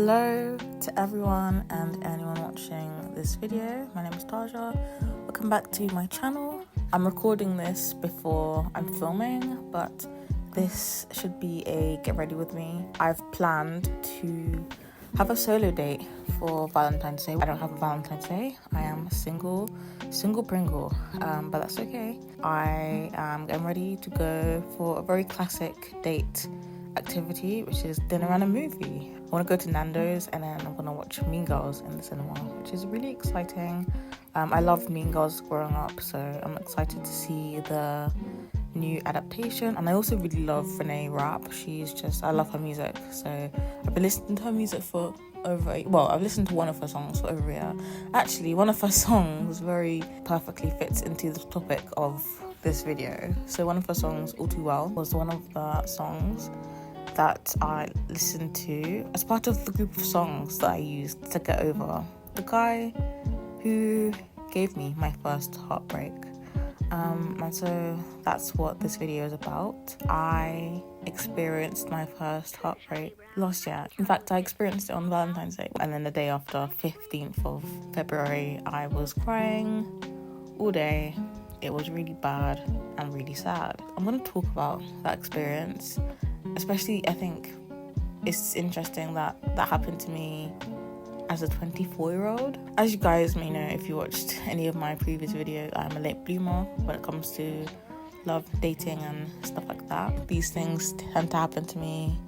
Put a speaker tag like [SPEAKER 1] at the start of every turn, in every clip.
[SPEAKER 1] Hello to everyone and anyone watching this video. My name is Taja. Welcome back to my channel. I'm recording this before I'm filming, but this should be a get ready with me. I've planned to have a solo date for Valentine's Day. I don't have a Valentine's Day. I am single Pringle, but that's okay. I am getting ready to go for a very classic date activity, which is dinner and a movie. I want to go to Nando's and then I'm going to watch Mean Girls in the cinema, which is really exciting. I loved Mean Girls growing up, so I'm excited to see the new adaptation. And I also really love Renee Rapp. I love her music, so I've been listening to her music for I've listened to one of her songs for over a year. Actually, one of her songs very perfectly fits into the topic of this video. So one of her songs, All Too Well, was one of the songs that I listened to as part of the group of songs that I used to get over the guy who gave me my first heartbreak. And so that's what this video is about. I experienced my first heartbreak last year. In fact, I experienced it on Valentine's Day. And then the day after, 15th of February, I was crying all day. It was really bad and really sad. I'm going to talk about that experience. Especially, I think it's interesting that happened to me as a 24-year-old. As you guys may know, if you watched any of my previous videos, I'm a late bloomer when it comes to love, dating and stuff like that. These things tend to happen to me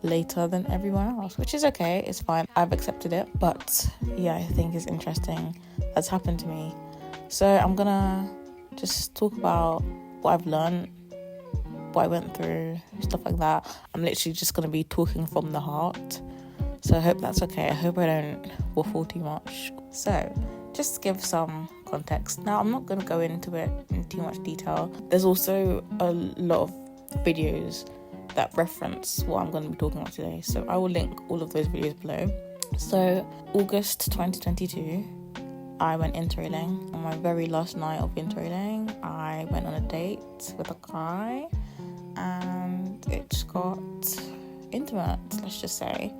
[SPEAKER 1] later than everyone else, which is okay, it's fine. I've accepted it, but yeah, I think it's interesting that's happened to me. So I'm gonna just talk about what I've learned, what I went through, stuff like that. I'm literally just going to be talking from the heart, so I hope that's okay. I hope I don't waffle too much. So just to give some context. Now, I'm not going to go into it in too much detail. There's also a lot of videos that reference what I'm going to be talking about today, so I will link all of those videos below. So August 2022, I went interrailing. On my very last night of interrailing, I went on a date with a guy and it just got intimate, let's just say,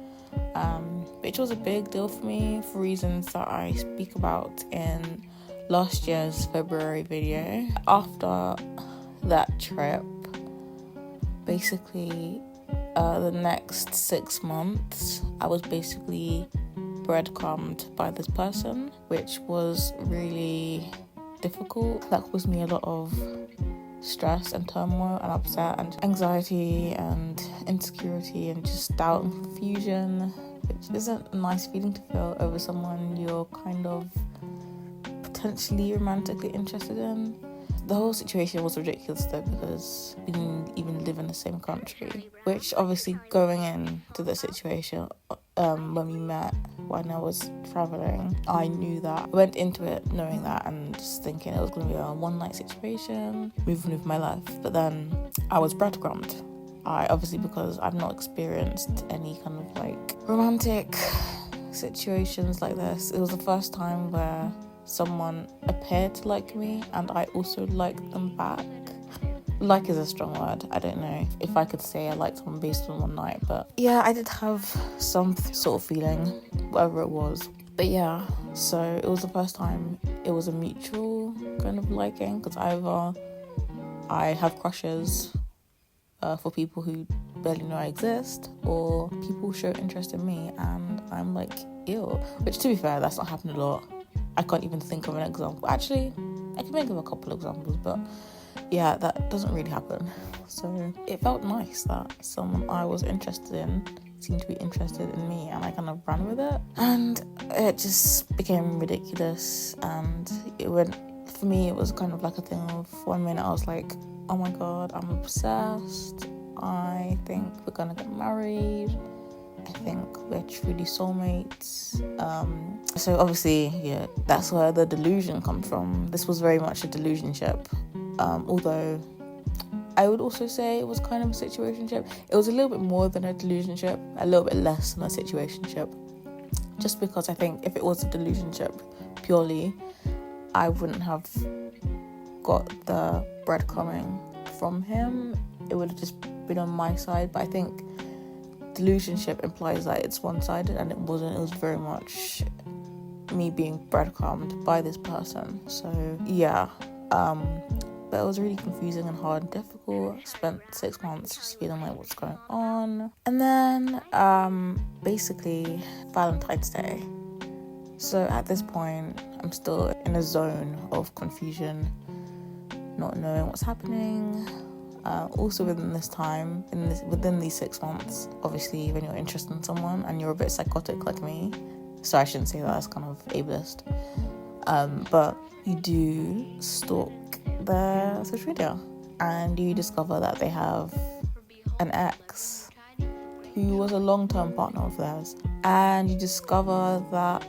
[SPEAKER 1] which was a big deal for me for reasons that I speak about in last year's February video. After that trip, basically the next 6 months I was basically breadcrumbed by this person, which was really difficult. That caused me a lot of stress and turmoil and upset and anxiety and insecurity and just doubt and confusion, which isn't a nice feeling to feel over someone you're kind of potentially romantically interested in. The whole situation was ridiculous though, because we didn't even live in the same country, which obviously going into the situation when we met when I was traveling, I knew that. I went into it knowing that and just thinking it was going to be a one-night situation, moving with my life. But then I was breadcrumbed. Because I've not experienced any kind of like romantic situations like this. It was the first time where someone appeared to like me and I also liked them back. Like is a strong word. I don't know if I could say I liked someone based on one night, but yeah, I did have some sort of feeling, whatever it was. But yeah, so it was the first time it was a mutual kind of liking, because either I have crushes for people who barely know I exist, or people show interest in me and I'm like, ew. Which, to be fair, that's not happened a lot. I can't even think of an example. Actually, I can think of a couple examples, but yeah, that doesn't really happen. So it felt nice that someone I was interested in seemed to be interested in me, and I kind of ran with it. And it just became ridiculous, and it was kind of like a thing of 1 minute I was like, oh my god, I'm obsessed. I think we're gonna get married. I think we're truly soulmates. So obviously, yeah, that's where the delusion comes from. This was very much a delusionship. Although I would also say it was kind of a situationship. It was a little bit more than a delusionship, a little bit less than a situationship. Just because I think if it was a delusionship purely, I wouldn't have got the breadcrumbing from him. It would have just been on my side. But I think delusionship implies that it's one-sided, and it wasn't. It was very much me being breadcrumbed by this person. So yeah, but it was really confusing and hard and difficult. I spent 6 months just feeling like, what's going on? And then basically Valentine's Day. So at this point, I'm still in a zone of confusion, not knowing what's happening. Also within this time, within these 6 months, obviously when you're interested in someone and you're a bit psychotic like me, so I shouldn't say that, that's kind of ableist, but you do stalk their social media and you discover that they have an ex who was a long-term partner of theirs, and you discover that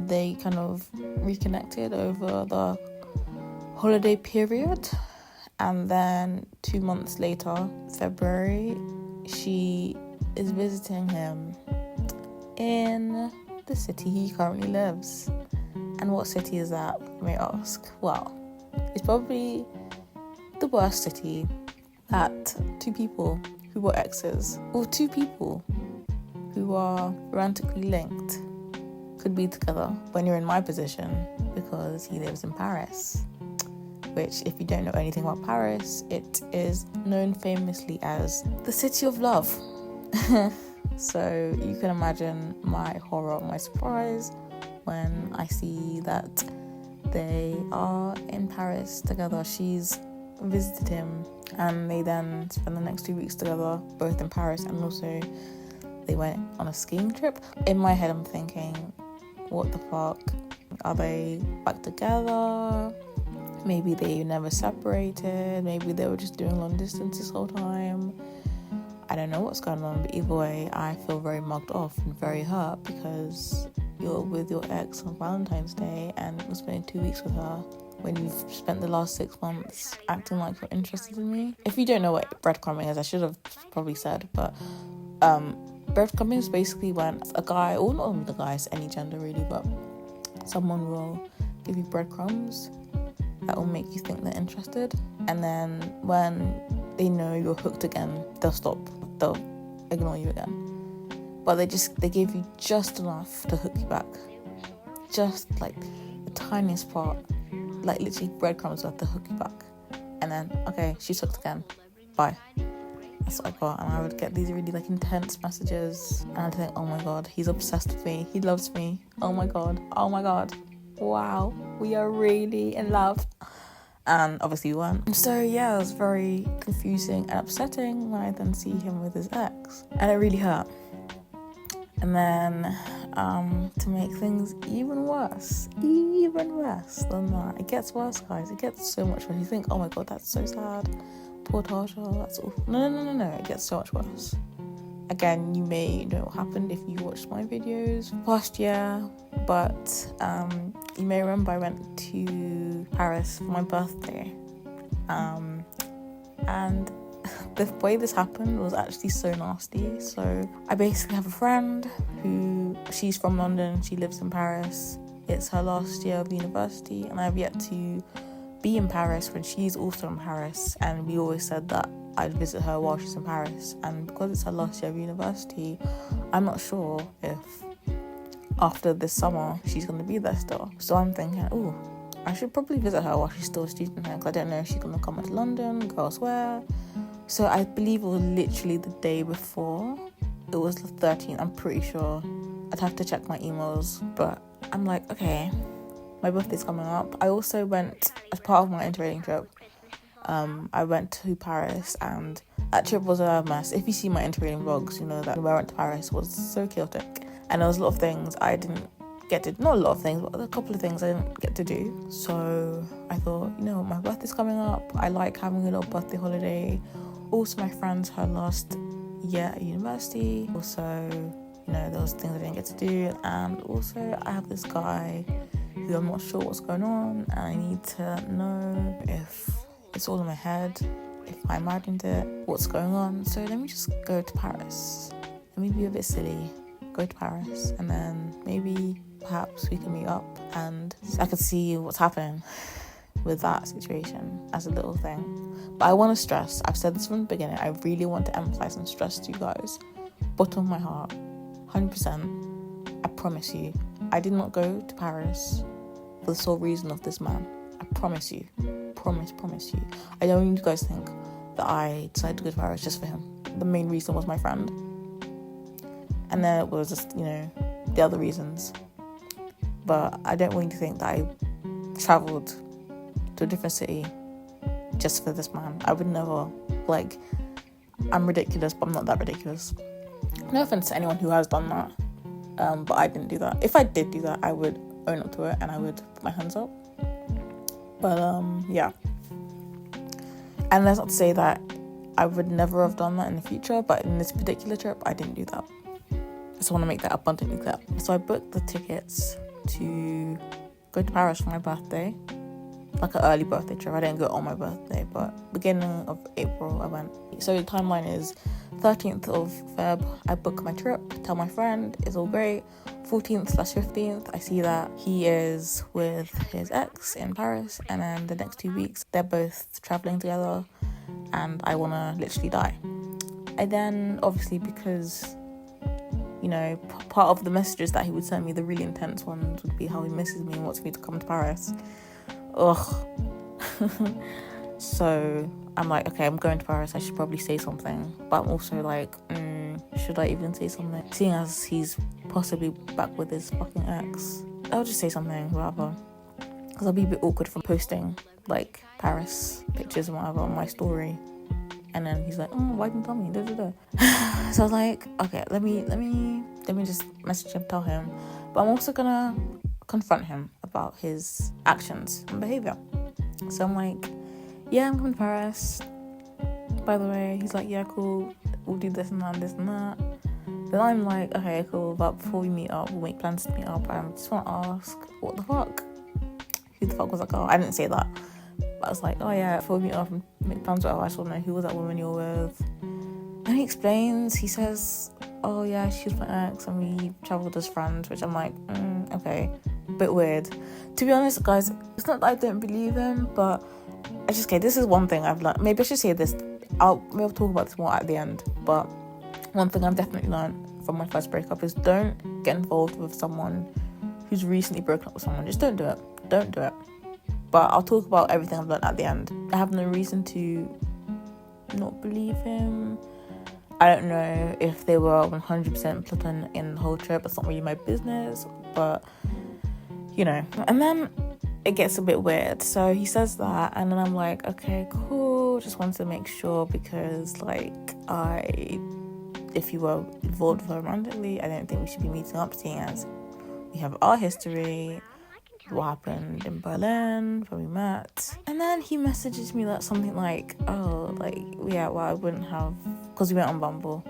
[SPEAKER 1] they kind of reconnected over the holiday period. And then 2 months later, February, she is visiting him in the city he currently lives. And what city is that, you may ask? Well, it's probably the worst city that two people who were exes, or two people who are romantically linked, could be together when you're in my position, because he lives in Paris. Which, if you don't know anything about Paris, it is known famously as the city of love. So you can imagine my horror, my surprise when I see that they are in Paris together. She's visited him and they then spend the next 2 weeks together, both in Paris, and also they went on a skiing trip. In my head, I'm thinking, what the fuck? Are they back together? Maybe they never separated. Maybe they were just doing long distance this whole time. I don't know what's going on, but either way, I feel very mugged off and very hurt, because you're with your ex on Valentine's Day and you're spending 2 weeks with her when you've spent the last 6 months acting like you're interested in me. If you don't know what breadcrumbing is, I should have probably said, but breadcrumbing is basically when a guy, or not only the guys, any gender really, but someone will give you breadcrumbs that will make you think they're interested, and then when they know you're hooked again, they'll stop, they'll ignore you again. But they gave you just enough to hook you back, just like the tiniest part, like literally breadcrumbs worth to hook you back, and then okay, she's hooked again, bye. That's what I got. And I would get these really like intense messages, and I'd think, oh my god, he's obsessed with me, he loves me, oh my god, wow, we are really in love. And obviously we weren't. So yeah, it was very confusing and upsetting when I then see him with his ex, and it really hurt. And then to make things even worse than that, it gets worse, guys. It gets so much worse. You think, oh my god, that's so sad, poor Tasha, that's awful. No, it gets so much worse. Again, you may know what happened if you watched my videos past year, but you may remember I went to Paris for my birthday, and the way this happened was actually so nasty. So I basically have a friend who, she's from London, she lives in Paris, it's her last year of university, and I've yet to be in Paris when she's also in Paris, and we always said that I'd visit her while she's in Paris. And because it's her last year of university, I'm not sure if after this summer she's going to be there still. So I'm thinking, oh, I should probably visit her while she's still a student here, because I don't know if she's going to come to London, go elsewhere. So I believe it was literally the day before. It was the 13th, I'm pretty sure. I'd have to check my emails, but I'm like, okay, my birthday's coming up. I also went, as part of my interrailing trip, I went to Paris, and that trip was a mess. If you see my interrailing vlogs, you know that when I went to Paris was so chaotic, and there was a lot of things I didn't get to, not a lot of things, but a couple of things I didn't get to do. So I thought, my birthday's coming up, I like having a little birthday holiday. Also, my friend's her last year at university, also, there was things I didn't get to do, and also I have this guy who I'm not sure what's going on, and I need to know if it's all in my head, if I imagined it, what's going on. So let me just go to Paris. Let me be a bit silly, go to Paris, and then maybe perhaps we can meet up and I could see what's happening with that situation as a little thing. But I want to stress, I've said this from the beginning, I really want to emphasize and stress to you guys bottom of my heart, 100%, I promise you, I did not go to Paris for the sole reason of this man. I promise you. Promise you. I don't want you guys to think that I decided to go to Paris just for him. The main reason was my friend. And then it was just, the other reasons. But I don't want you to think that I travelled to a different city just for this man. I would never. Like, I'm ridiculous, but I'm not that ridiculous. No offense to anyone who has done that. But I didn't do that. If I did do that, I would own up to it and I would put my hands up. But yeah. And that's not to say that I would never have done that in the future, but in this particular trip, I didn't do that. I just want to make that abundantly clear. So I booked the tickets to go to Paris for my birthday, like an early birthday trip. I didn't go on my birthday, but beginning of April I went. So the timeline is 13th of Feb, I book my trip, tell my friend, it's all great. 14th/15th, I see that he is with his ex in Paris, and then the next 2 weeks, they're both traveling together, and I want to literally die. I then, obviously, because, part of the messages that he would send me, the really intense ones, would be how he misses me and wants me to come to Paris. Ugh. So I'm like, okay, I'm going to Paris, I should probably say something. But I'm also like, should I even say something? Seeing as he's possibly back with his fucking ex, I'll just say something, whatever. Because I'll be a bit awkward from posting, like, Paris pictures and whatever on my story. And then he's like, why didn't you tell me? So I was like, okay, let me just message him, tell him. But I'm also gonna confront him about his actions and behaviour. So I'm like, yeah, I'm coming to Paris. By the way, he's like, yeah, cool. We'll do this and that and this and that. Then I'm like, okay, cool. But before we meet up, we'll make plans to meet up. I just want to ask, what the fuck? Who the fuck was that girl? I didn't say that. But I was like, oh yeah, before we meet up and make plans, whatever, I just want to know who was that woman you were with. And he explains, he says, oh yeah, she was my ex and we travelled as friends, which I'm like, okay, a bit weird. To be honest, guys, it's not that I don't believe him, but okay, this is one thing I've learned. Maybe I should say this. I'll talk about this more at the end. But one thing I've definitely learned from my first breakup is don't get involved with someone who's recently broken up with someone. Just don't do it. Don't do it. But I'll talk about everything I've learned at the end. I have no reason to not believe him. I don't know if they were 100% platoon in the whole trip. It's not really my business. But, And then it gets a bit weird. So he says that, and then I'm like, okay, cool. Just wanted to make sure because, if you were involved with her romantically, I don't think we should be meeting up, seeing as we have our history, what happened in Berlin, when we met. And then he messages me something like, I wouldn't have, because we went on Bumble,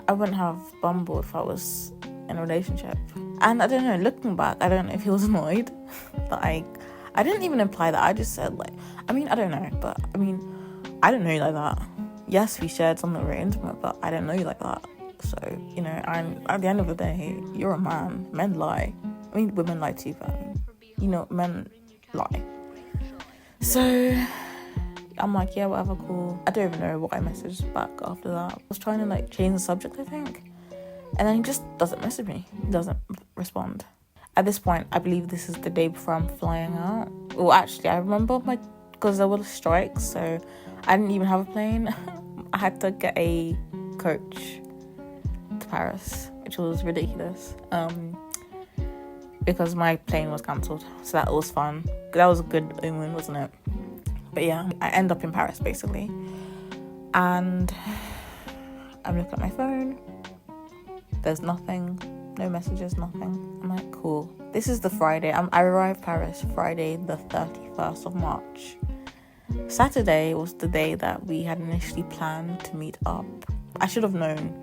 [SPEAKER 1] I wouldn't have Bumble if I was in a relationship. And I don't know, looking back, I don't know if he was annoyed that I didn't even imply that. I just said I don't know, but I don't know you like that. Yes, we shared something very intimate, but I don't know you like that. So, and at the end of the day, you're a man. Men lie. Women lie too, but men lie. So I'm like, yeah, whatever, cool. I don't even know what I messaged back after that. I was trying to change the subject, I think. And then he just doesn't message me. He doesn't respond. At this point, I believe this is the day before I'm flying out. Well, actually, I remember because there were strikes, so I didn't even have a plane. I had to get a coach to Paris, which was ridiculous. Because my plane was cancelled. So that was fun. That was a good omen, wasn't it? But yeah, I end up in Paris, basically. And I'm looking at my phone. There's nothing. No messages, nothing. I'm like, cool. This is the Friday. I arrived Paris Friday the 31st of March. Saturday was the day that we had initially planned to meet up. I should have known.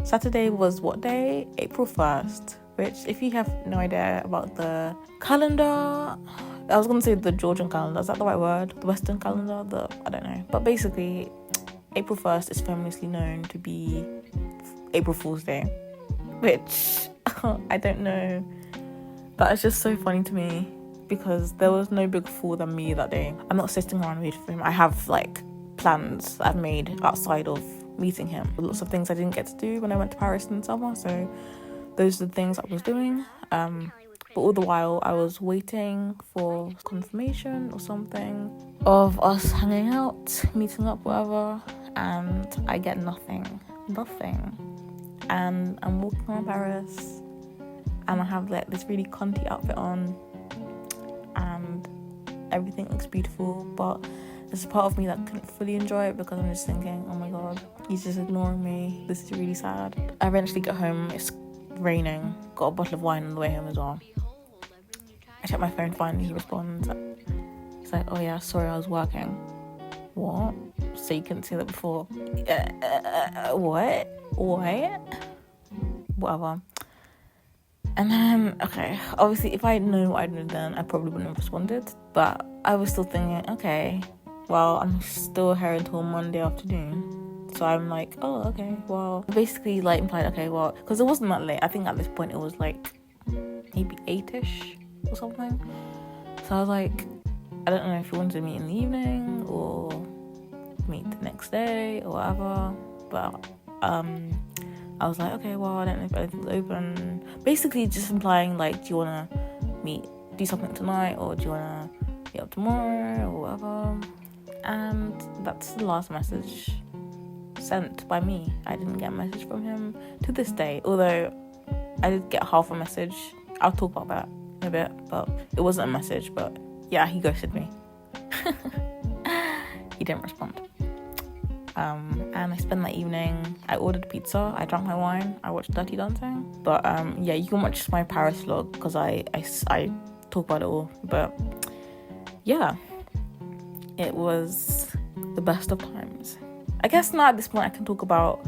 [SPEAKER 1] Saturday was what day? April 1st. Which, if you have no idea about the calendar, I was going to say the Georgian calendar. Is that the right word? The Western calendar? I don't know. But basically, April 1st is famously known to be April Fool's Day. Which, I don't know. But it's just so funny to me. Because there was no big fool than me that day. I'm not sitting around waiting for him. I have, plans that I've made outside of meeting him. Lots of things I didn't get to do when I went to Paris in the summer, so those are the things I was doing. But all the while I was waiting for confirmation or something of us hanging out, meeting up, whatever, and I get nothing. And I'm walking around Paris and I have like this really cunty outfit on and everything looks beautiful, but there's a part of me that couldn't fully enjoy it because I'm just thinking, oh my god, he's just ignoring me, this is really sad. I eventually get home, it's raining, got a bottle of wine on the way home as well. I check my phone, finally he responds. He's like, oh yeah, sorry, I was working. What? So you couldn't see that before? What? Whatever. And then, okay, obviously if I had known what I knew then, I probably wouldn't have responded. But I was still thinking, okay, well, I'm still here until Monday afternoon. So I'm like, oh, okay, well, basically like implied, okay, well, because it wasn't that late. I think at this point it was like maybe 8ish or something. So I was like, I don't know if he wanted to meet in the evening or meet the next day or whatever. But I was like, okay, well, I don't know if anything's open. Basically just implying like, do you want to do something tonight, or do you want to meet up tomorrow or whatever. And that's the last message sent by me. I didn't get a message from him to this day, although I did get half a message. I'll talk about that in a bit, but it wasn't a message. But yeah, he ghosted me. He didn't respond. And I spent that evening, I ordered pizza, I drank my wine, I watched Dirty Dancing. But yeah, you can watch my Paris vlog because I talk about it all. But yeah, it was the best of times. I guess now at this point I can talk about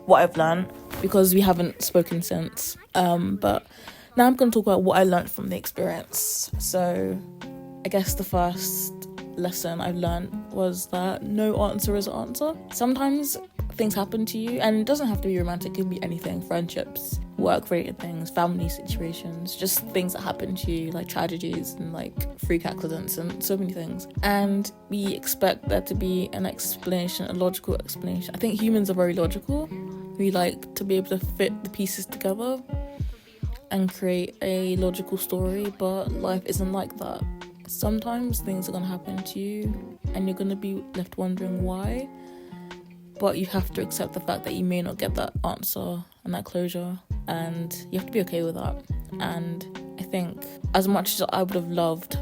[SPEAKER 1] what I've learned because we haven't spoken since. But now I'm going to talk about what I learned from the experience. So I guess the first lesson I've learned was that no answer is an answer. Sometimes things happen to you, and it doesn't have to be romantic, it can be anything, friendships, work-related things, family situations, just things that happen to you, like tragedies and like freak accidents and so many things. And we expect there to be an explanation, a logical explanation. I think humans are very logical. We like to be able to fit the pieces together and create a logical story, but life isn't like that. Sometimes things are going to happen to you and you're going to be left wondering why, but you have to accept the fact that you may not get that answer and that closure, and you have to be okay with that. And I think as much as I would have loved,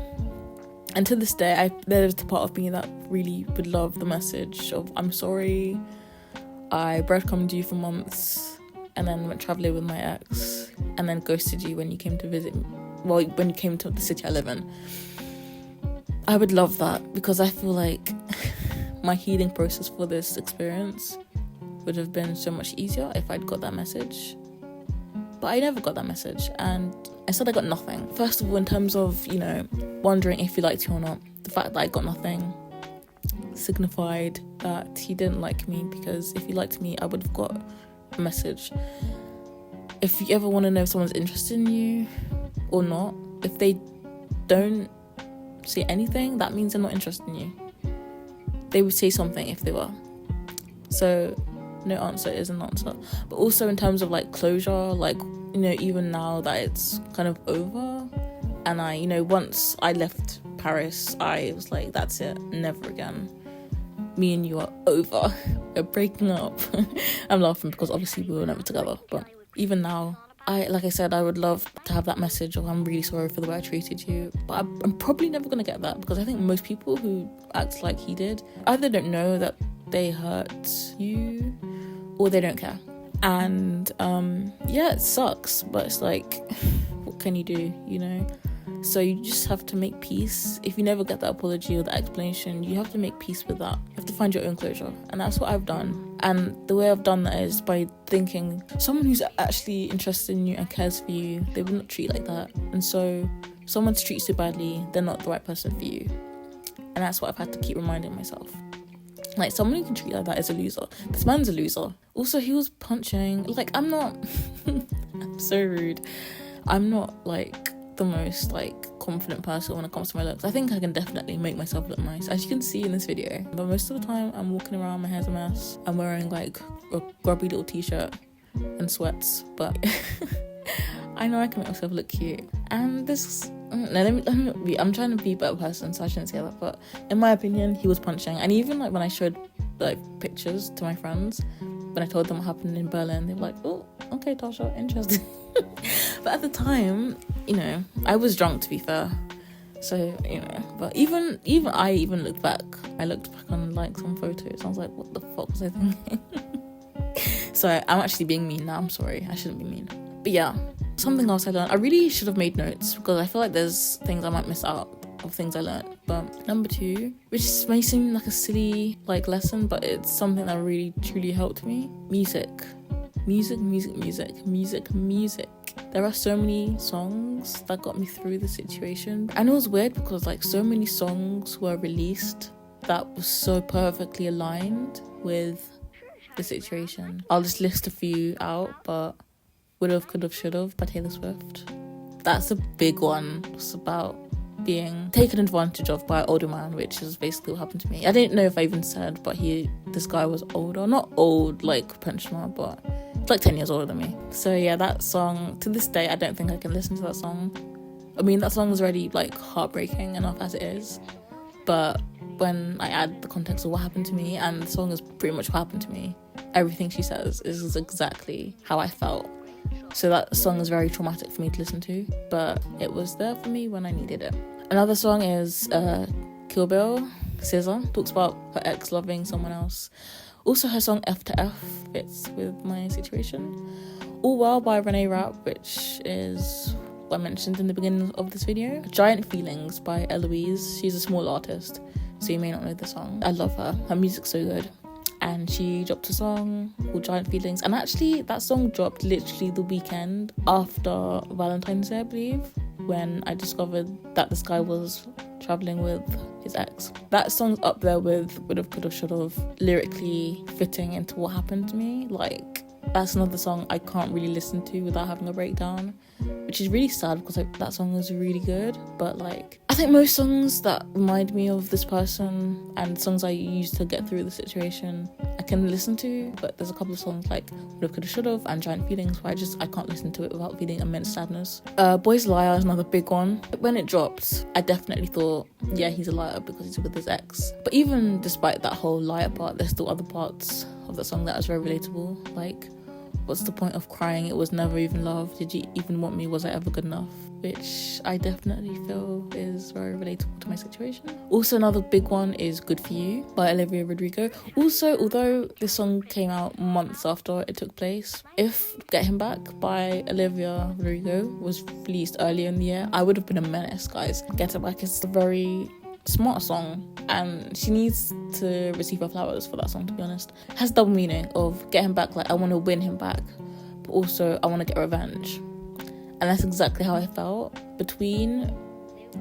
[SPEAKER 1] and to this day there's the part of me that really would love the message of I'm sorry, I breadcrumbed you for months and then went travelling with my ex and then ghosted you when you came to visit me, well, when you came to the city I live in. I would love that because I feel like my healing process for this experience would have been so much easier if I'd got that message. But I never got that message, and instead I got nothing. First of all, in terms of, you know, wondering if he liked you or not, the fact that I got nothing signified that he didn't like me, because if he liked me, I would have got a message. If you ever want to know if someone's interested in you or not, if they don't say anything, that means they're not interested in you. They would say something if they were. So no answer is an answer. But also in terms of like closure, like, you know, even now that it's kind of over, and I, you know, once I left Paris, I was like, that's it, never again. Me and you are over. We're breaking up. I'm laughing because obviously we were never together, but even now, like I said, I would love to have that message of I'm really sorry for the way I treated you, but I'm probably never going to get that, because I think most people who act like he did either don't know that they hurt you or they don't care. And yeah, it sucks, but it's like, what can you do, you know? So you just have to make peace. If you never get that apology or the explanation, you have to make peace with that. You have to find your own closure, and that's what I've done. And the way I've done that is by thinking someone who's actually interested in you and cares for you, they would not treat like that. And so someone treats you badly, they're not the right person for you. And that's what I've had to keep reminding myself. Like, someone who can treat you like that is a loser. This man's a loser. Also, he was punching. Like, I'm not I'm so rude. I'm not like the most like confident person when it comes to my looks. I think I can definitely make myself look nice, as you can see in this video. But most of the time I'm walking around, my hair's a mess. I'm wearing like a grubby little t-shirt and sweats, but I know I can make myself look cute. And this, I'm trying to be a better person, so I shouldn't say that, but in my opinion, he was punching. And even like when I showed like pictures to my friends, when I told them what happened in Berlin, they were like, oh, okay, Tasha, interesting. But at the time, you know, I was drunk, to be fair. So, you know, but even I looked back on like some photos. I was like, what the fuck was I thinking? So I'm actually being mean now. I'm sorry, I shouldn't be mean. But yeah, something else I learned. I really should have made notes, because I feel like there's things I might miss out of things I learned. But number 2, which may seem like a silly like lesson, but it's something that really truly helped me. Music. There are so many songs that got me through the situation, and it was weird because like so many songs were released that was so perfectly aligned with the situation. I'll just list a few out, but Would've, Could've, Should've by Taylor Swift. That's a big one. It's about being taken advantage of by an older man, which is basically what happened to me. I didn't know if I even said, but this guy was older. Not old like pensioner, but like 10 years older than me. So yeah, that song, to this day, I don't think I can listen to that song. I mean, that song is already like heartbreaking enough as it is, but when I add the context of what happened to me, and the song is pretty much what happened to me, everything she says is exactly how I felt. So that song is very traumatic for me to listen to, but it was there for me when I needed it. Another song is Kill Bill, SZA, talks about her ex loving someone else. Also, her song F to F fits with my situation. All Well by Renee Rapp, which is what I mentioned in the beginning of this video. Giant Feelings by Eloise. She's a small artist, so you may not know the song. I love her. Her music's so good. And she dropped a song called Giant Feelings. And actually, that song dropped literally the weekend after Valentine's Day, I believe, when I discovered that this guy was traveling with his ex. That song's up there with Would've, Could've, Should've, lyrically fitting into what happened to me. Like, that's another song I can't really listen to without having a breakdown, which is really sad because like, that song is really good. But like, I think most songs that remind me of this person and songs I use to get through the situation, I can listen to. But there's a couple of songs like Would've, Could've, Should've and Giant Feelings where I can't listen to it without feeling immense sadness. Boy's Liar is another big one. When it dropped, I definitely thought, yeah, he's a liar because he's with his ex. But even despite that whole liar part, there's still other parts of the song that is very relatable. Like, what's the point of crying? It was never even love. Did you even want me? Was I ever good enough? Which I definitely feel is very relatable to my situation. Also, another big one is Good For You by Olivia Rodrigo. Also, although this song came out months after it took place, if Get Him Back by Olivia Rodrigo was released earlier in the year, I would have been a menace, guys. Get It Back is a very smart song, and she needs to receive her flowers for that song, to be honest. It has double meaning of get him back, like I want to win him back, but also I want to get revenge. And that's exactly how I felt between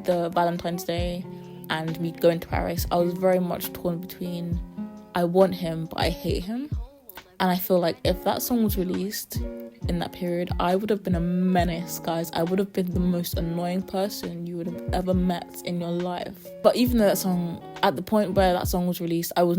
[SPEAKER 1] the Valentine's Day and me going to Paris. I was very much torn between I want him but I hate him. And I feel like if that song was released in that period, I would have been a menace, guys. I would have been the most annoying person you would have ever met in your life. But even though that song, at the point where that song was released, I was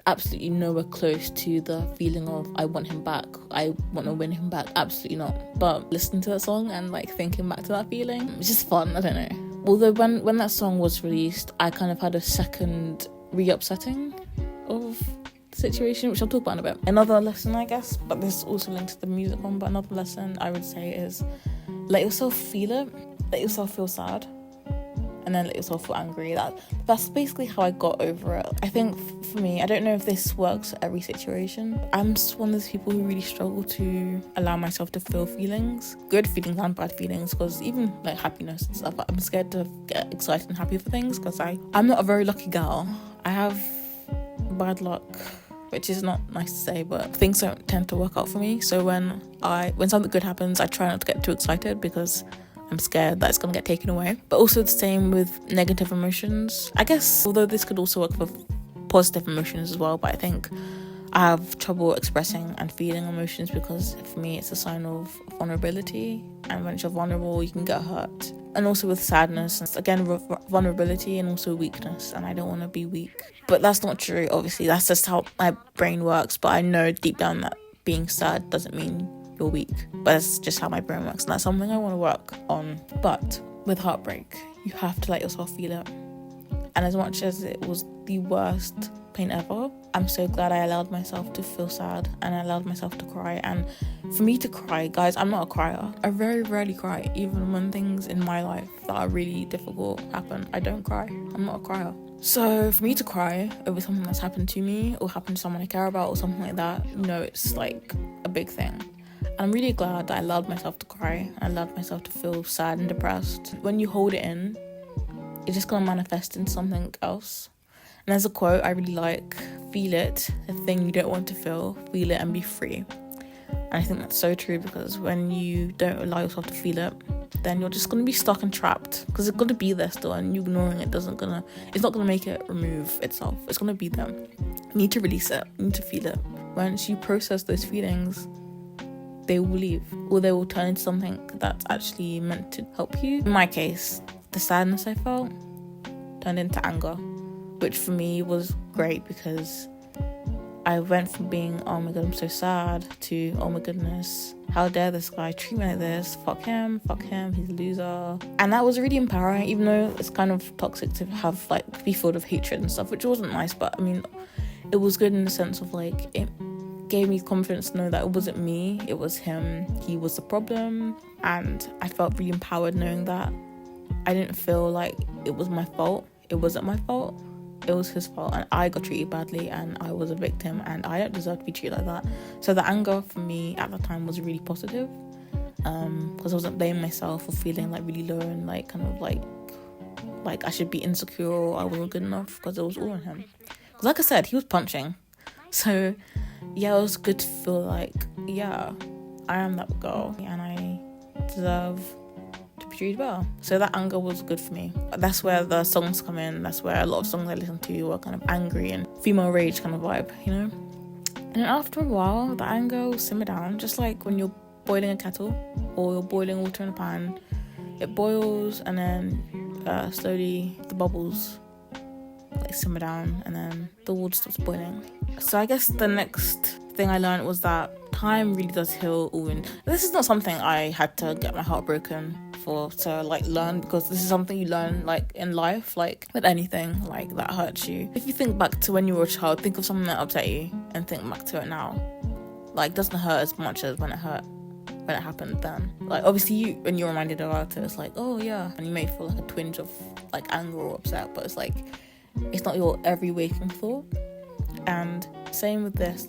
[SPEAKER 1] absolutely nowhere close to the feeling of I want him back, I want to win him back. Absolutely not. But listening to that song and like thinking back to that feeling, it's just fun. I don't know. Although when that song was released, I kind of had a second re-upsetting of situation, which I'll talk about in a bit. Another lesson, I guess, but this also links to the music one, but another lesson I would say is let yourself feel it, let yourself feel sad, and then let yourself feel angry. That's basically how I got over it. I think for me, I don't know if this works for every situation. I'm just one of those people who really struggle to allow myself to feel feelings, good feelings and bad feelings, because even like happiness and stuff, I'm scared to get excited and happy for things because I'm not a very lucky girl. I have bad luck, which is not nice to say, but things don't tend to work out for me. So when something good happens, I try not to get too excited because I'm scared that it's gonna get taken away. But also the same with negative emotions. I guess, although this could also work for positive emotions as well, but I think I have trouble expressing and feeling emotions because for me it's a sign of vulnerability, and when you're vulnerable you can get hurt. And also with sadness, it's again vulnerability and also weakness, and I don't want to be weak. But that's not true, obviously. That's just how my brain works. But I know deep down that being sad doesn't mean you're weak, but that's just how my brain works, and that's something I want to work on. But with heartbreak, you have to let yourself feel it. And as much as it was the worst pain ever, I'm so glad I allowed myself to feel sad and I allowed myself to cry. And for me to cry, guys, I'm not a crier. I very rarely cry. Even when things in my life that are really difficult happen, I don't cry. I'm not a crier. So for me to cry over something that's happened to me or happened to someone I care about or something like that, it's like a big thing. I'm really glad that I allowed myself to cry. I allowed myself to feel sad and depressed. When you hold it in, it's just gonna manifest in something else. And there's a quote I really like: feel it, the thing you don't want to feel it and be free. And I think that's so true, because when you don't allow yourself to feel it, then you're just gonna be stuck and trapped, because it's gonna be there still, and you ignoring it it's not gonna make it remove itself. It's gonna be there. You need to release it, you need to feel it. Once you process those feelings, they will leave, or they will turn into something that's actually meant to help you. In my case, the sadness I felt turned into anger, which for me was great, because I went from being, oh my god, I'm so sad, to, oh my goodness, how dare this guy treat me like this, fuck him, he's a loser. And that was really empowering, even though it's kind of toxic to have, be filled with hatred and stuff, which wasn't nice, but I mean, it was good in the sense of, it gave me confidence to know that it wasn't me, it was him. He was the problem, and I felt really empowered knowing that I didn't feel like it was my fault. It wasn't my fault. It was his fault, and I got treated badly, and I was a victim, and I don't deserve to be treated like that. So the anger for me at the time was really positive, because I wasn't blaming myself for feeling really low and like I should be insecure or I wasn't good enough, because it was all on him. Because like I said, he was punching. So yeah, it was good to feel like, yeah, I am that girl and I deserve to be treated well. So that anger was good for me. That's where the songs come in. That's where a lot of songs I listen to are kind of angry and female rage kind of vibe, And then after a while, the anger will simmer down, just like when you're boiling a kettle or you're boiling water in a pan. It boils, and then slowly the bubbles simmer down, and then the water stops boiling. So I guess the next thing I learned was that time really does heal all wounds. This is not something I had to get my heart broken for to learn, because this is something you learn in life, with anything that hurts you. If you think back to when you were a child, think of something that upset you and think back to it now. It doesn't hurt as much as when it happened then. Obviously when you're reminded about it, it's oh yeah, and you may feel a twinge of anger or upset, but it's not your every waking thought. And same with this,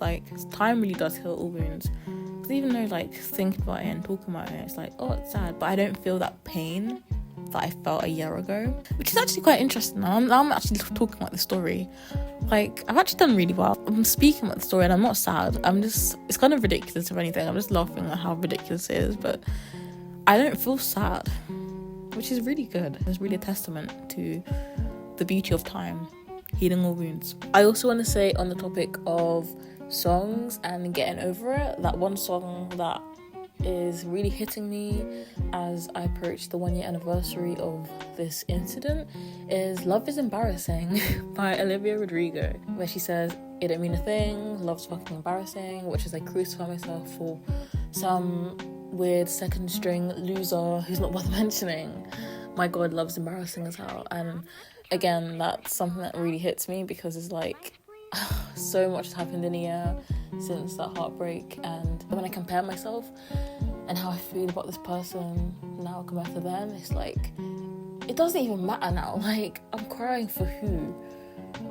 [SPEAKER 1] time really does heal all wounds. Because even though thinking about it and talking about it, it's oh, it's sad, but I don't feel that pain that I felt a year ago, which is actually quite interesting. Now I'm actually talking about the story. I've actually done really well. I'm speaking about the story and I'm not sad. It's kind of ridiculous, if anything. I'm just laughing at how ridiculous it is, but I don't feel sad, which is really good. It's really a testament to the beauty of time healing all wounds. I also want to say, on the topic of songs and getting over it, that one song that is really hitting me as I approach the 1 year anniversary of this incident is Love Is Embarrassing by Olivia Rodrigo, where she says, it don't mean a thing, love's fucking embarrassing, which is I crucify myself for some weird second string loser who's not worth mentioning. My god, love's embarrassing as hell. And again, that's something that really hits me, because it's so much has happened in a year since that heartbreak, and when I compare myself and how I feel about this person now compared to then, it's it doesn't even matter now. I'm crying for who?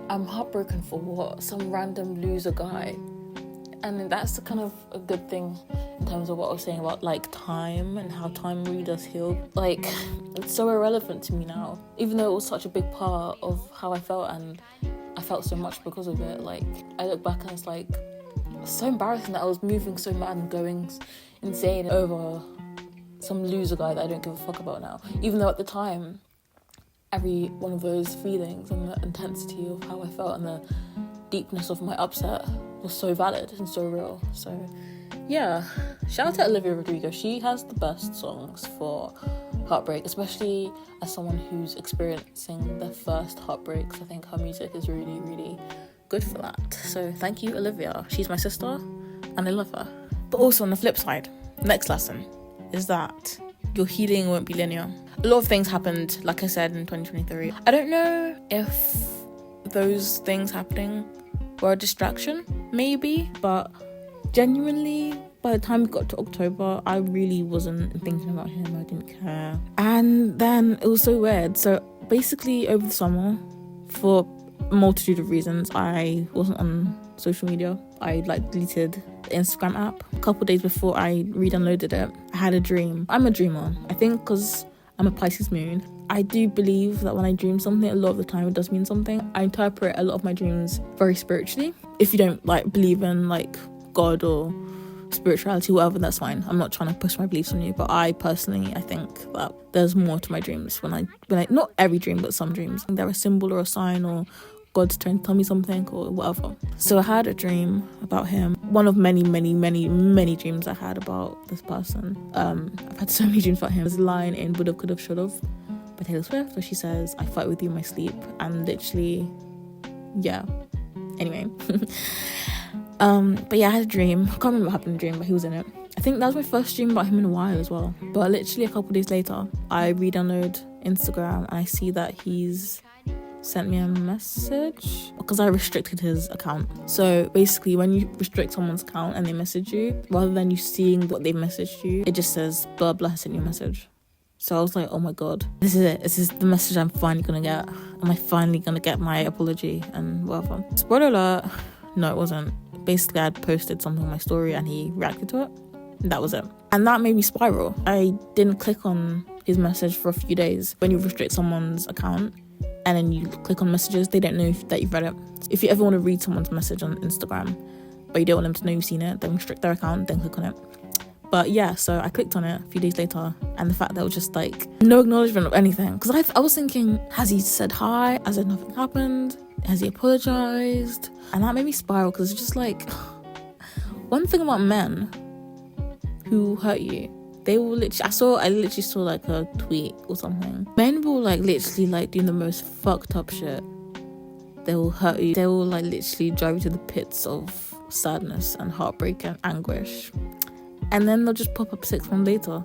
[SPEAKER 1] I'm heartbroken for what? Some random loser guy. And that's kind of a good thing in terms of what I was saying about time and how time really does heal. It's so irrelevant to me now, even though it was such a big part of how I felt, and I felt so much because of it. I look back and it's so embarrassing that I was moving so mad and going insane over some loser guy that I don't give a fuck about now, even though at the time every one of those feelings and the intensity of how I felt and the deepness of my upset was so valid and so real. So yeah, shout out to Olivia Rodrigo. She has the best songs for heartbreak, especially as someone who's experiencing their first heartbreaks. I think her music is really, really good for that. So thank you, Olivia. She's my sister and I love her. But also on the flip side, next lesson is that your healing won't be linear. A lot of things happened, like I said, in 2023. I don't know if those things happening were a distraction, maybe, but genuinely, by the time we got to October, I really wasn't thinking about him. I didn't care. And then it was so weird. So basically over the summer, for a multitude of reasons, I wasn't on social media. I deleted the Instagram app. A couple days before I re-downloaded it, I had a dream. I'm a dreamer. I think because I'm a Pisces moon, I do believe that when I dream something, a lot of the time it does mean something. I interpret a lot of my dreams very spiritually. If you don't believe in God or spirituality, whatever, that's fine. I'm not trying to push my beliefs on you, but I personally, I think that there's more to my dreams when I not every dream, but some dreams, they're a symbol or a sign, or God's trying to tell me something or whatever. So I had a dream about him. One of many dreams I had about this person. I've had so many dreams about him. There's a line in Would've, Could've, Should've by Taylor Swift where she says, I fight with you in my sleep. And literally, yeah. Anyway. But yeah, I had a dream. I can't remember what happened in the dream, but he was in it. I think that was my first dream about him in a while as well. But literally a couple days later, I re-download Instagram and I see that he's sent me a message because I restricted his account. So basically, when you restrict someone's account and they message you, rather than you seeing what they've messaged you, it just says blah blah sent you a message. So I was like, oh my god, this is it. This is the message I'm finally gonna get. Am I finally gonna get my apology and whatever? Spoiler alert, no, it wasn't. Basically, I'd posted something on my story and he reacted to it. That was it. And that made me spiral. I didn't click on his message for a few days. When you restrict someone's account and then you click on messages, they don't know that you've read it. If you ever want to read someone's message on Instagram, but you don't want them to know you've seen it, then restrict their account, then click on it. But yeah, so I clicked on it a few days later, and the fact that it was just no acknowledgement of anything. Because I was thinking, has he said hi? Has nothing happened? Has he apologized? And that made me spiral, because it's just one thing about men who hurt you, they will literally, I literally saw a tweet or something. Men will literally doing the most fucked up shit. They will hurt you. They will literally drive you to the pits of sadness and heartbreak and anguish. And then they'll just pop up 6 months later.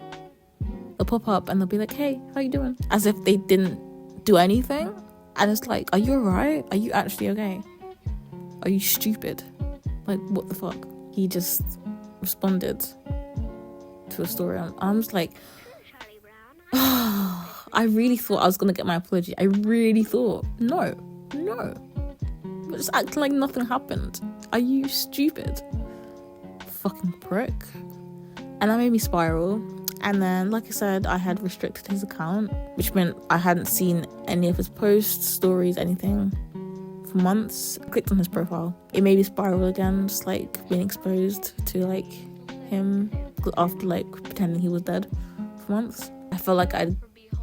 [SPEAKER 1] They'll pop up and they'll be like, hey, how you doing? As if they didn't do anything. And it's are you alright? Are you actually okay? Are you stupid? What the fuck? He just responded to a story. I'm just I really thought I was gonna get my apology. I really thought. No. But just acting like nothing happened. Are you stupid? Fucking prick. And that made me spiral. And then, like I said, I had restricted his account, which meant I hadn't seen any of his posts, stories, anything for months. I clicked on his profile. It made me spiral again, just being exposed to him after pretending he was dead for months. I felt like I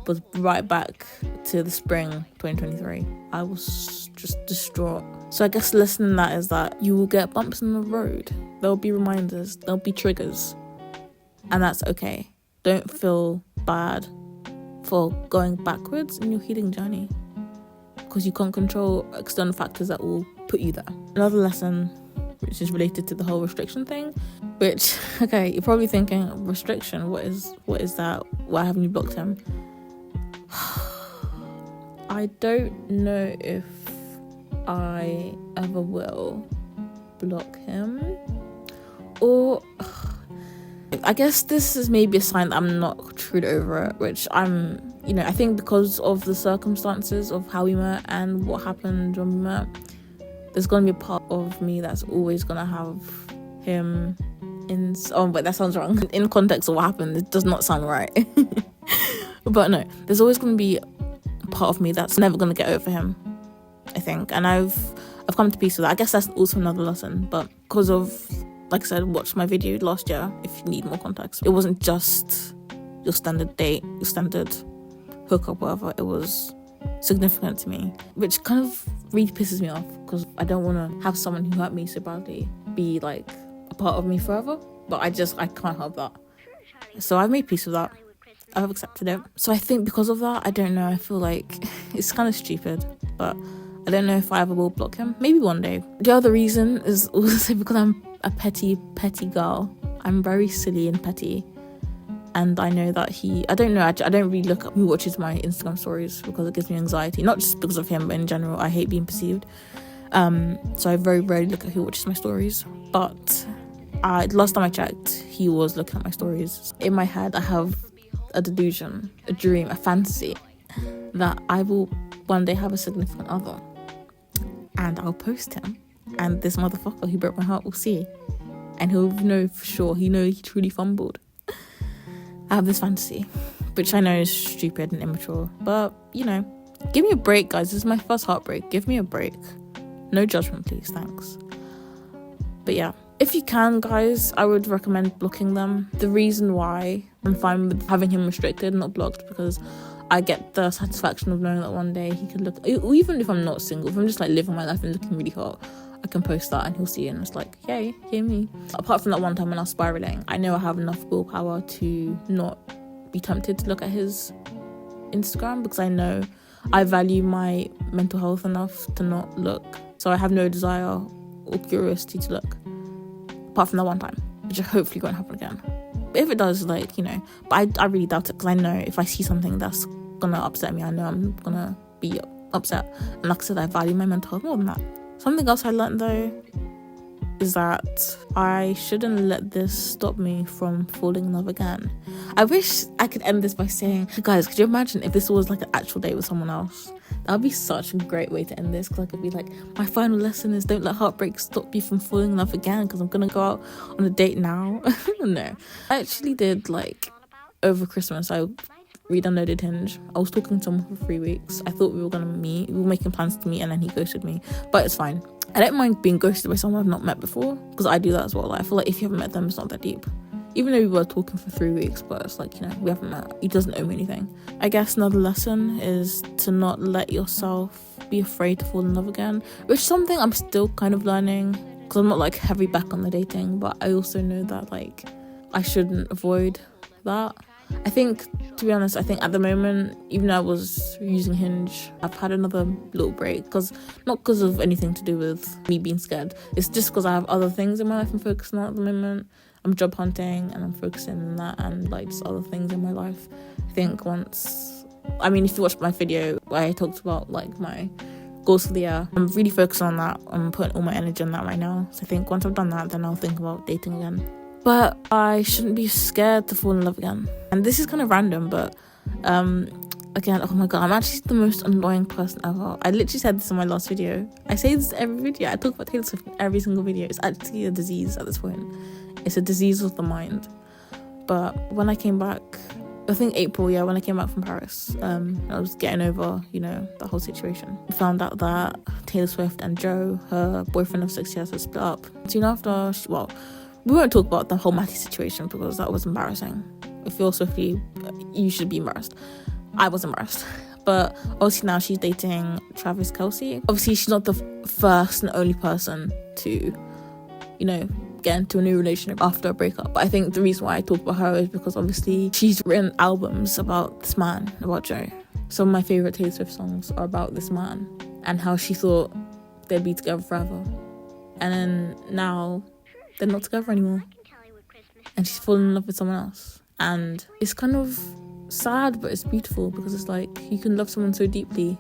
[SPEAKER 1] was right back to the spring 2023. I was just distraught. So I guess the lesson in that is that you will get bumps in the road. There'll be reminders, there'll be triggers. And that's okay. Don't feel bad for going backwards in your healing journey, because you can't control external factors that will put you there. Another lesson, which is related to the whole restriction thing, which, okay, you're probably thinking, restriction, what is that? Why haven't you blocked him? I don't know if I ever will block him, or I guess this is maybe a sign that I'm not truly over it, which I'm, I think because of the circumstances of how we met and what happened when we met, there's going to be a part of me that's always going to have him but that sounds wrong. In context of what happened, it does not sound right. But no, there's always going to be a part of me that's never going to get over him, I think. And I've come to peace with that. I guess that's also another lesson, but because of, like I said, watch my video last year if you need more context. It wasn't just your standard date, your standard hookup, whatever. It was significant to me, which kind of really pisses me off, because I don't want to have someone who hurt me so badly be like a part of me forever, but I can't help that. So I've made peace with that. I've accepted it. So I think because of that, I don't know, I feel like it's kind of stupid, but I don't know if I ever will block him. Maybe one day. The other reason is also because I'm a petty girl. I'm very silly and petty. And I know that I don't really look up who watches my Instagram stories because it gives me anxiety. Not just because of him, but in general, I hate being perceived. So I very rarely look at who watches my stories. But last time I checked, he was looking at my stories. In my head, I have a delusion, a dream, a fantasy that I will one day have a significant other. And I'll post him. And this motherfucker who broke my heart will see. And he'll know for sure. He truly fumbled. I have this fantasy, which I know is stupid and immature. But, you know, give me a break, guys. This is my first heartbreak. Give me a break. No judgment, please. Thanks. But yeah, if you can, guys, I would recommend blocking them. The reason why I'm fine with having him restricted, not blocked, because I get the satisfaction of knowing that one day he could look, even if I'm not single, if I'm just like living my life and looking really hot, I can post that and he'll see it and it's like, yay, hear me. Apart from that one time when I was spiraling, I know I have enough willpower to not be tempted to look at his Instagram, because I know I value my mental health enough to not look. So I have no desire or curiosity to look, apart from that one time, which hopefully won't happen again. But if it does, like, you know, but I really doubt it, because I know if I see something that's gonna upset me, I know I'm gonna be upset. And like I said, I value my mental health more than that. Something else I learned though is that I shouldn't let this stop me from falling in love again. I wish I could end this by saying, guys, could you imagine if this was like an actual date with someone else? That would be such a great way to end this, because I could be like, my final lesson is don't let heartbreak stop you from falling in love again, because I'm gonna go out on a date now. No, I actually did, like, over Christmas I re-downloaded Hinge. I was talking to someone for 3 weeks. I thought we were gonna meet, we were making plans to meet, and then he ghosted me, but it's fine. I don't mind being ghosted by someone I've not met before, because I do that as well. Like, I feel like if you haven't met them, it's not that deep. Even though we were talking for 3 weeks, but it's like, you know, we haven't met. He doesn't owe me anything. I guess another lesson is to not let yourself be afraid to fall in love again, which is something I'm still kind of learning, because I'm not like heavy back on the dating, but I also know that like I shouldn't avoid that. I think, to be honest, I think at the moment, even though I was using Hinge, I've had another little break, not because of anything to do with me being scared. It's just because I have other things in my life I'm focusing on at the moment. I'm job hunting and I'm focusing on that, and like just other things in my life. I think if you watched my video where I talked about like my goals for the year, I'm really focused on that. I'm putting all my energy on that right now. So I think once I've done that, then I'll think about dating again. But I shouldn't be scared to fall in love again. And this is kind of random, but again, oh my god, I'm actually the most annoying person ever. I literally said this in my last video. I say this every video. I talk about Taylor Swift in every single video. It's actually a disease at this point. It's a disease of the mind. But when I came back, I think April, when I came back from Paris, I was getting over, you know, the whole situation. I found out that Taylor Swift and Joe, her boyfriend of 6 years, had split up. Soon after, we won't talk about the whole Matty situation because that was embarrassing. If you're Swiftie, you should be embarrassed. I was embarrassed. But obviously now she's dating Travis Kelce. Obviously she's not the first and only person to, you know, get into a new relationship after a breakup. But I think the reason why I talk about her is because obviously she's written albums about this man, about Joe. Some of my favourite Taylor Swift songs are about this man and how she thought they'd be together forever. And then now they're not together anymore. And she's fallen in love with someone else. And it's kind of sad, but it's beautiful, because it's like you can love someone so deeply,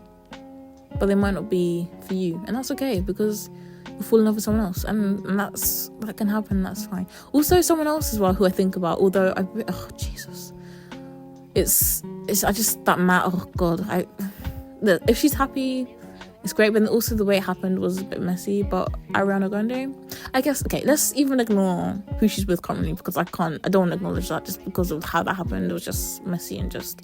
[SPEAKER 1] but they might not be for you. And that's okay, because you fall in love with someone else. And that can happen, that's fine. Also, someone else as well who I think about, although Jesus. If she's happy, it's great, but also the way it happened was a bit messy. But Ariana Grande, I guess, okay, let's even ignore who she's with currently, because I don't want to acknowledge that just because of how that happened. It was just messy and just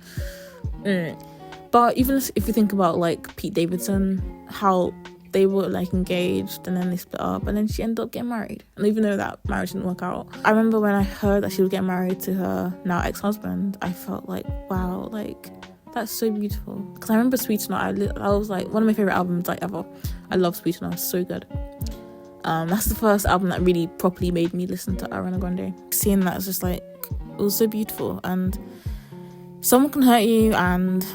[SPEAKER 1] But even if you think about like Pete Davidson, how they were like engaged and then they split up and then she ended up getting married, and even though that marriage didn't work out, I remember when I heard that she was getting married to her now ex-husband, I felt like, wow, like that's so beautiful. Because I remember Sweetener, I was like, one of my favorite albums like ever. I love Sweetener, it's so good. That's the first album that really properly made me listen to Ariana Grande. Seeing that is just like, it was so beautiful. And someone can hurt you and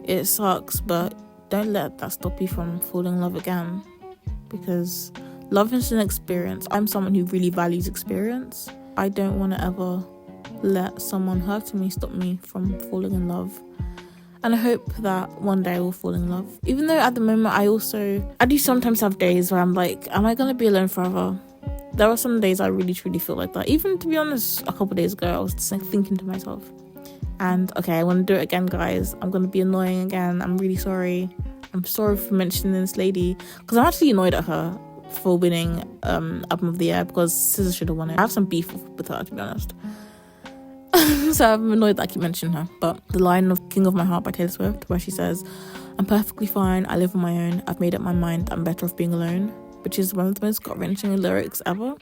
[SPEAKER 1] it sucks, but don't let that stop you from falling in love again, because love is an experience. I'm someone who really values experience. I don't want to ever let someone hurting me stop me from falling in love. And I hope that one day I will fall in love. Even though at the moment I do sometimes have days where I'm like, am I going to be alone forever? There are some days I really truly feel like that. Even, to be honest, a couple of days ago I was just like thinking to myself, and okay, I want to do it again, guys. I'm going to be annoying again. I'm really sorry. I'm sorry for mentioning this lady, because I'm actually annoyed at her for winning Album of the Year, because SZA should have won it. I have some beef with her, to be honest. So I'm annoyed that I keep mentioning her. But the line of King of My Heart by Taylor Swift, where she says, I'm perfectly fine, I live on my own, I've made up my mind, I'm better off being alone, which is one of the most gut-wrenching lyrics ever.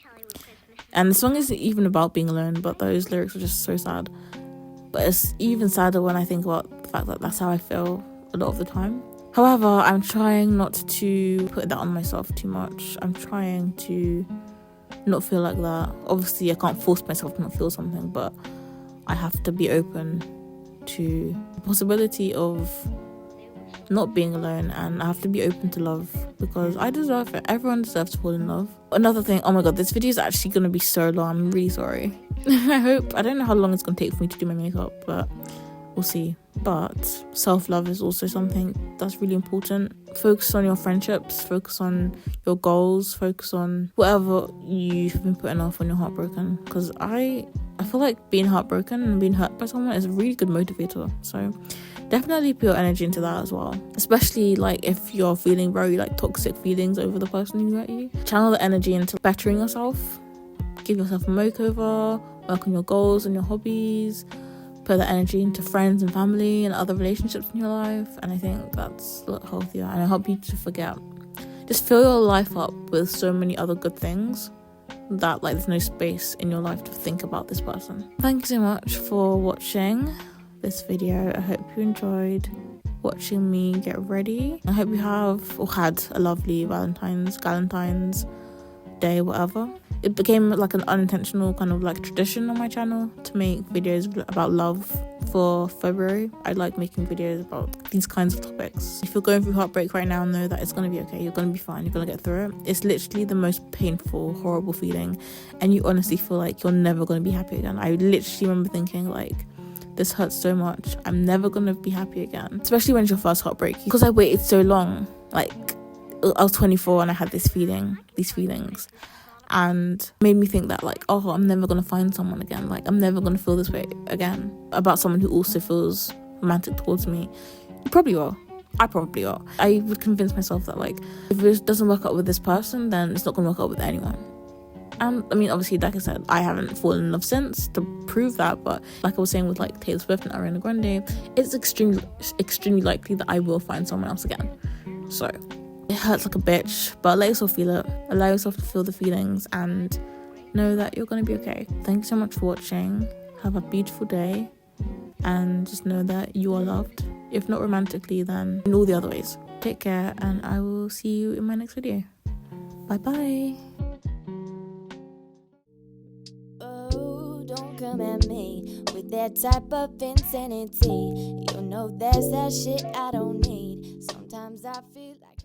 [SPEAKER 1] And the song isn't even about being alone, but those lyrics are just so sad. But it's even sadder when I think about the fact that that's how I feel a lot of the time. However, I'm trying not to put that on myself too much. I'm trying to not feel like that. Obviously, I can't force myself to not feel something, but I have to be open to the possibility of not being alone, and I have to be open to love, because I deserve it. Everyone deserves to fall in love. Another thing, oh my god, this video is actually going to be so long. I'm really sorry. I don't know how long it's going to take for me to do my makeup, but we'll see. But self-love is also something that's really important. Focus on your friendships, focus on your goals, focus on whatever you've been putting off when you're heartbroken, because I feel like being heartbroken and being hurt by someone is a really good motivator. So definitely put your energy into that as well, especially like if you're feeling very like toxic feelings over the person who hurt you. Channel the energy into bettering yourself, give yourself a makeover, work on your goals and your hobbies, put that energy into friends and family and other relationships in your life, and I think that's a lot healthier. And I help you to forget, just fill your life up with so many other good things that like there's no space in your life to think about this person. Thank you so much for watching this video. I hope you enjoyed watching me get ready. I hope you have or had a lovely Valentine's Day, whatever. It became like an unintentional kind of like tradition on my channel to make videos about love for February. I like making videos about these kinds of topics. If you're going through heartbreak right now, know that it's going to be okay. You're going to be fine. You're going to get through it. It's literally the most painful, horrible feeling, and you honestly feel like you're never going to be happy again. I literally remember thinking like, this hurts so much, I'm never going to be happy again. Especially when it's your first heartbreak, because I waited so long. Like, I was 24 and I had these feelings, and made me think that like, oh, I'm never gonna find someone again, like I'm never gonna feel this way again about someone who also feels romantic towards me. You probably will. I probably will. I would convince myself that like, if it doesn't work out with this person, then it's not gonna work out with anyone. And I mean, obviously, like I said, I haven't fallen in love since to prove that, but like I was saying with like Taylor Swift and Ariana Grande, it's extremely likely that I will find someone else again. So it hurts like a bitch, but let yourself feel it. Allow yourself to feel the feelings and know that you're going to be okay. Thank you so much for watching. Have a beautiful day, and just know that you are loved. If not romantically, then in all the other ways. Take care, and I will see you in my next video. Bye bye.
[SPEAKER 2] Oh, don't come at me with that type of insanity. You know that's that shit I don't need. Sometimes I feel like